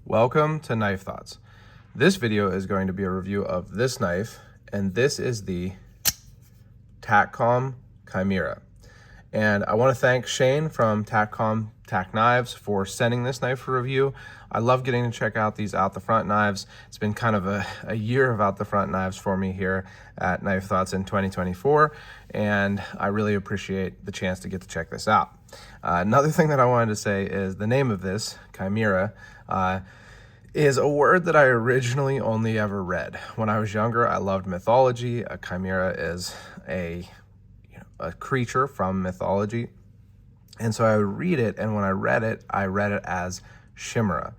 Welcome to Knife Thoughts. This video is going to be a review of this knife, and this is the TakCom Chimera. And I want to thank Shane from TakCom Tack Knives for sending this knife for review. I love getting to check out these out the front knives. It's been kind of a year of out the front knives for me here at Knife Thoughts in 2024, and I really appreciate the chance to get to check this out. Another thing that I wanted to say is the name of this, Chimera, is a word that I originally only ever read. When I was younger, I loved mythology. A chimera is a creature from mythology. And so I would read it, and when I read it as Chimera.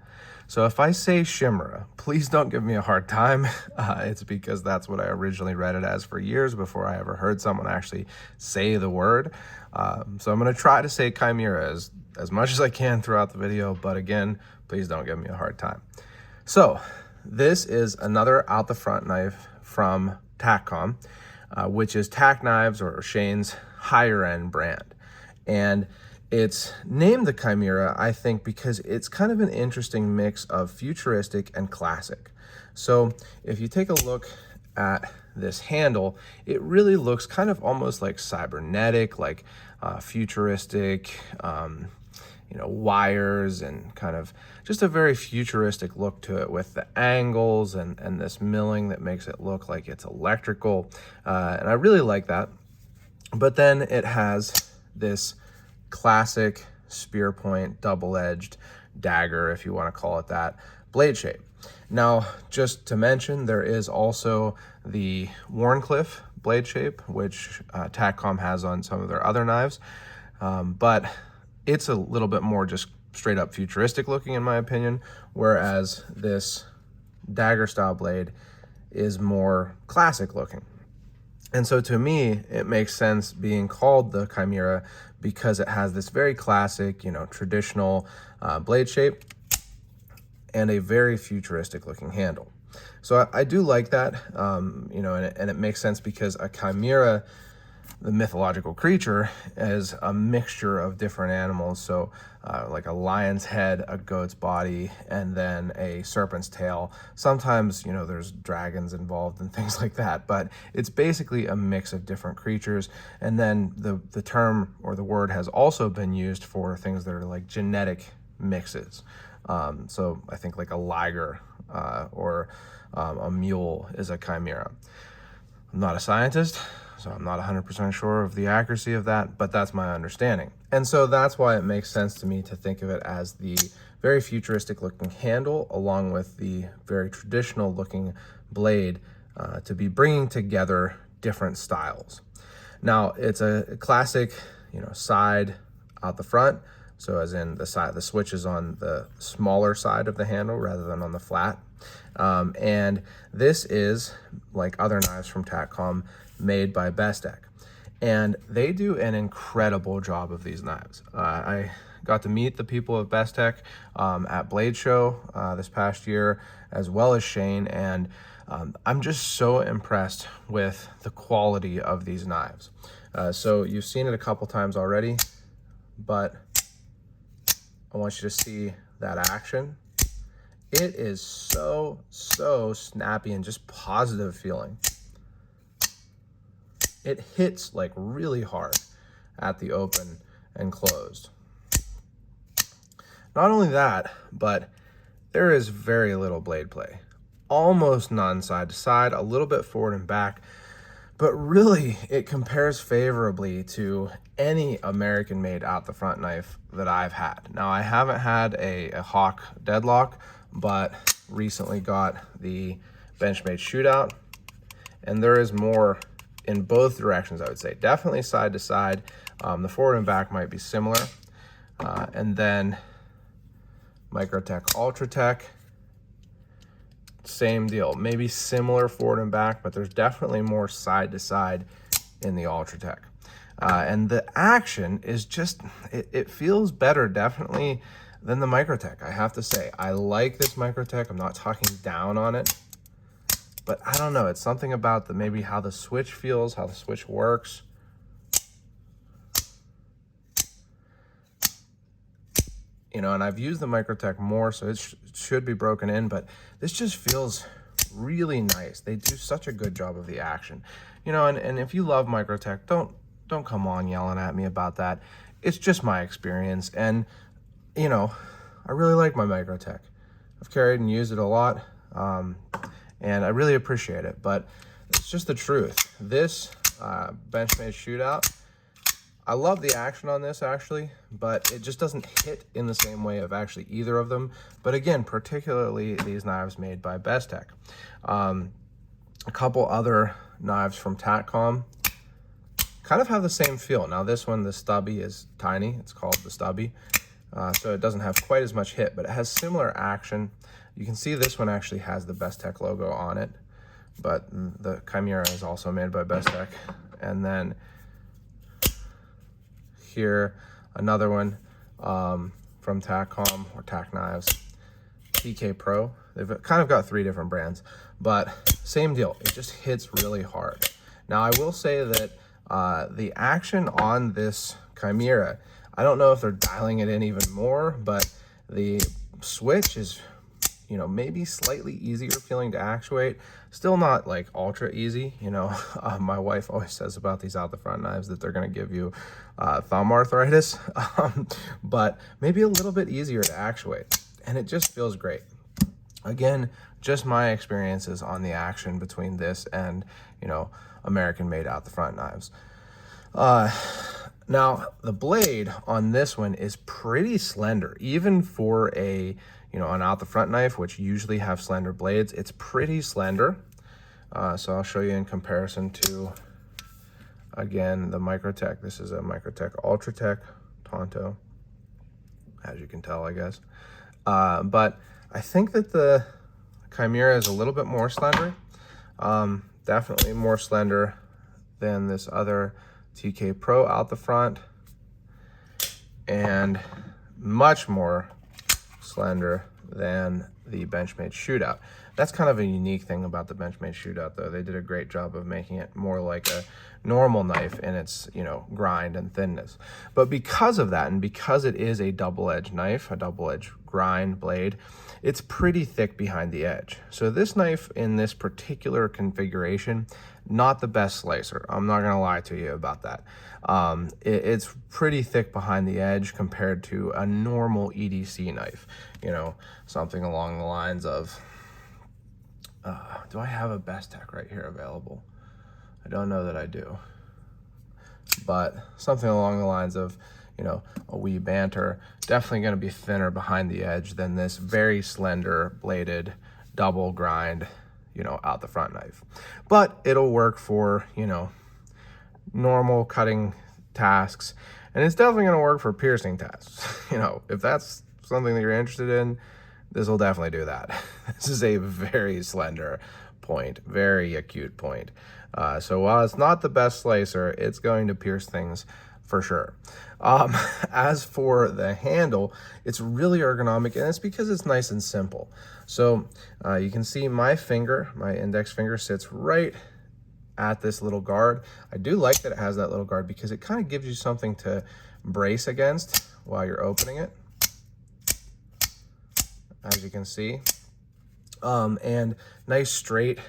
So if I say Chimera, please don't give me a hard time. It's because that's what I originally read it as for years before I ever heard someone actually say the word. So I'm gonna try to say Chimera as much as I can throughout the video, but again, please don't give me a hard time. So this is another out the front knife from TakCom, which is Tack Knives, or Shane's higher end brand. And it's named the Chimera, I think, because it's kind of an interesting mix of futuristic and classic. So if you take a look at this handle, it really looks kind of almost like cybernetic, like futuristic, wires, and kind of just a very futuristic look to it with the angles and this milling that makes it look like it's electrical. And I really like that. But then it has this classic spear point, double-edged dagger, if you want to call it that, blade shape. Now, just to mention, there is also the Wharncliffe blade shape, which TakCom has on some of their other knives, but it's a little bit more just straight up futuristic looking in my opinion, whereas this dagger style blade is more classic looking. And so to me, it makes sense being called the Chimera because it has this very classic, traditional blade shape and a very futuristic looking handle. So I do like that, and it makes sense because a chimera, the mythological creature, is a mixture of different animals. So like a lion's head, a goat's body, and then a serpent's tail. Sometimes, there's dragons involved and things like that, but it's basically a mix of different creatures. And then the term or the word has also been used for things that are like genetic mixes. So I think like a liger or a mule is a chimera. I'm not a scientist, so I'm not 100% sure of the accuracy of that, but that's my understanding. And so that's why it makes sense to me to think of it as the very futuristic looking handle along with the very traditional looking blade to be bringing together different styles. Now, it's a classic, side out the front. So as in the switch is on the smaller side of the handle rather than on the flat. And this is, like other knives from TakCom, made by Bestech. And they do an incredible job of these knives. I got to meet the people of Bestech at Blade Show this past year, as well as Shane, and I'm just so impressed with the quality of these knives. So you've seen it a couple times already, but I want you to see that action. It is so snappy and just positive feeling. It hits like really hard at the open and closed. Not only that, but there is very little blade play. Almost none side to side, a little bit forward and back, but really it compares favorably to any American-made out the front knife that I've had. Now, I haven't had a Hawk deadlock, but recently got the Benchmade Shootout, and there is more in both directions, I would say. Definitely side to side. The forward and back might be similar. And then Microtech Ultratech, same deal. Maybe similar forward and back, but there's definitely more side to side in the Ultratech. And the action is just, it feels better definitely than the Microtech, I have to say. I like this Microtech. I'm not talking down on it, but I don't know. It's something about maybe how the switch feels, how the switch works. you know, and I've used the Microtech more, so it should be broken in, but this just feels really nice. They do such a good job of the action, you know, and if you love Microtech, don't come on yelling at me about that. It's just my experience, and you know, I really like my Microtech. I've carried and used it a lot, and I really appreciate it, but it's just the truth. This Benchmade shootout, I love the action on this actually, but it just doesn't hit in the same way of actually either of them. But again, particularly these knives made by Bestech. A couple other knives from TakCom kind of have the same feel. Now this one, the stubby is tiny. It's called the stubby. So it doesn't have quite as much hit, but it has similar action. You can see this one actually has the Bestech logo on it, but the Chimera is also made by Bestech. And then here, another one from TakCom or Tak Knives, TK Pro. They've kind of got 3 different brands, but same deal. It just hits really hard. Now, I will say that the action on this Chimera, I don't know if they're dialing it in even more, but the switch is, you know, maybe slightly easier feeling to actuate. Still not like ultra easy, you know. My wife always says about these out the front knives that they're gonna give you thumb arthritis, but maybe a little bit easier to actuate, and it just feels great. Again, just my experiences on the action between this and, you know, American made out the front knives. Now the blade on this one is pretty slender, even for a, you know, an out the front knife, which usually have slender blades. It's pretty slender. So I'll show you in comparison to, again, the Microtech. This is a Microtech Ultratech Tonto, as you can tell, I guess. But I think that the Chimera is a little bit more slender. Definitely more slender than this other TK Pro out the front, and much more slender than the Benchmade shootout. That's kind of a unique thing about the Benchmade shootout, though. They did a great job of making it more like a normal knife in its, you know, grind and thinness. But because of that, and because it is a double-edged knife, a double-edged grind blade, it's pretty thick behind the edge. So this knife in this particular configuration, not the best slicer. I'm not gonna lie to you about that. It's pretty thick behind the edge compared to a normal EDC knife. You know, something along the lines of, do I have a Bestech right here available? I don't know that I do. But something along the lines of, you know, a wee banter, definitely going to be thinner behind the edge than this very slender bladed double grind, you know, out the front knife. But it'll work for, you know, normal cutting tasks, and it's definitely going to work for piercing tasks. You know, if that's something that you're interested in, this will definitely do that. This is a very slender point, very acute point. So while it's not the best slicer, it's going to pierce things for sure. As for the handle, it's really ergonomic, and it's because it's nice and simple. So you can see my finger, my index finger, sits right at this little guard. I do like that it has that little guard because it kind of gives you something to brace against while you're opening it, as you can see. And nice straight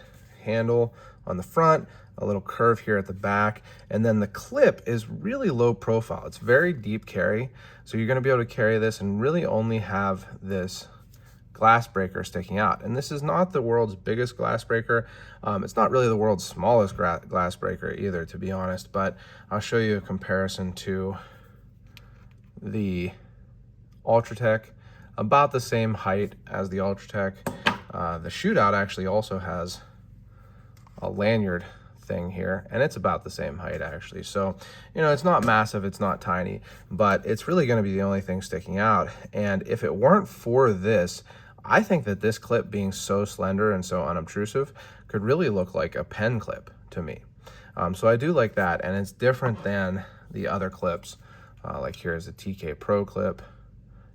handle on the front, a little curve here at the back, and then the clip is really low profile. It's very deep carry, so you're going to be able to carry this and really only have this glass breaker sticking out. And this is not the world's biggest glass breaker. It's not really the world's smallest glass breaker either, to be honest, but I'll show you a comparison to the Ultratech, about the same height as the Ultratech. The shootout actually also has a lanyard thing here, and it's about the same height actually. So, you know, it's not massive, it's not tiny, but it's really going to be the only thing sticking out. And if it weren't for this, I think that this clip being so slender and so unobtrusive could really look like a pen clip to me. So I do like that, and it's different than the other clips. Like here's a TK Pro clip.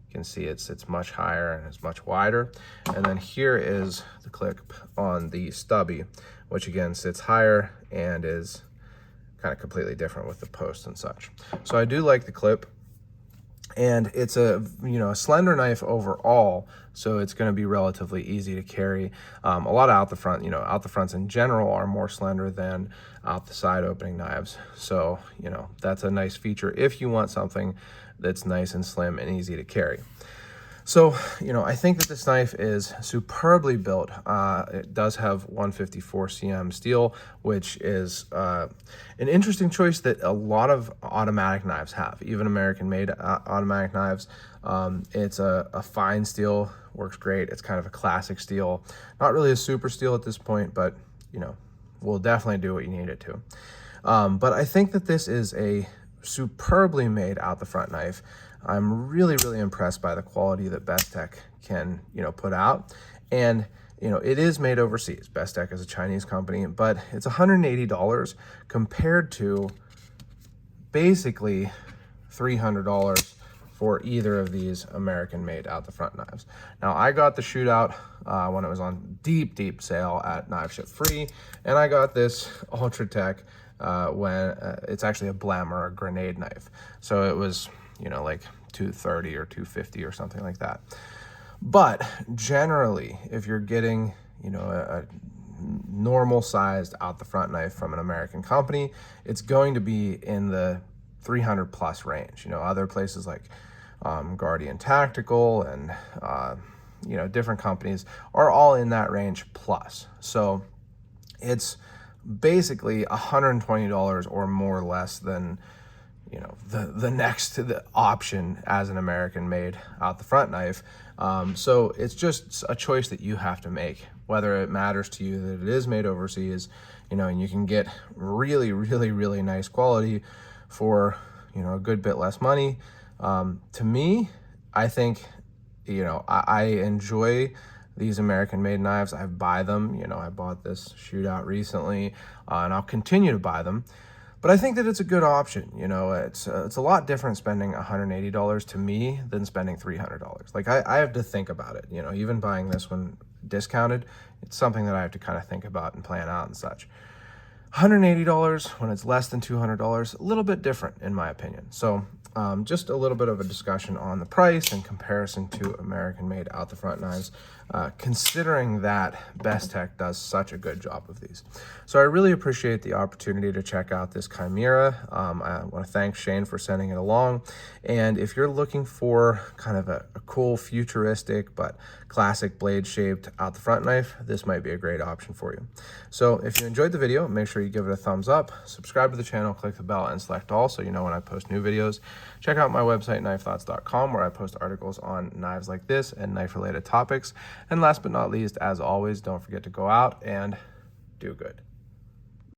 You can see it's much higher and it's much wider. And then here is the clip on the stubby, which again sits higher and is kind of completely different with the post and such. So I do like the clip, And it's a a slender knife overall, so it's going to be relatively easy to carry. A lot of out the fronts in general are more slender than out the side opening knives. So that's a nice feature if you want something that's nice and slim and easy to carry. So, I think that this knife is superbly built. It does have 154 cm steel, which is an interesting choice that a lot of automatic knives have, even American-made automatic knives. It's a fine steel, works great. It's kind of a classic steel. Not really a super steel at this point, but, will definitely do what you need it to. But I think that this is a superbly made out the front knife. I'm really, really impressed by the quality that Bestech can, put out. And, it is made overseas. Bestech is a Chinese company, but it's $180 compared to basically $300 for either of these American-made out the front knives. Now, I got the Shootout when it was on deep sale at Knife Ship Free, and I got this Ultratech when it's actually a Blem or a grenade knife. So it was, like $230 or $250 or something like that. But generally, if you're getting, a normal sized out the front knife from an American company, it's going to be in the 300 plus range. Other places like Guardian Tactical and, different companies are all in that range plus. So it's basically $120 or more less than the next option as an American made out the front knife. So it's just a choice that you have to make, whether it matters to you that it is made overseas, and you can get really, really, really nice quality for, a good bit less money. To me, I think, I enjoy these American made knives. I buy them, I bought this Shootout recently, and I'll continue to buy them. But I think that it's a good option. It's a lot different spending $180 to me than spending $300. Like I have to think about it. Even buying this one discounted, it's something that I have to kind of think about and plan out and such. $180 when it's less than $200, a little bit different in my opinion. So just a little bit of a discussion on the price in comparison to American-made out the front knives, considering that Bestech does such a good job of these. So I really appreciate the opportunity to check out this Chimera. I want to thank Shane for sending it along. And if you're looking for kind of a cool futuristic but classic blade shaped out the front knife, this might be a great option for you. So if you enjoyed the video, make sure you give it a thumbs up, subscribe to the channel, click the bell, and select all so you know when I post new videos. Check out my website, knifethoughts.com, where I post articles on knives like this and knife-related topics. And last but not least, as always, don't forget to go out and do good.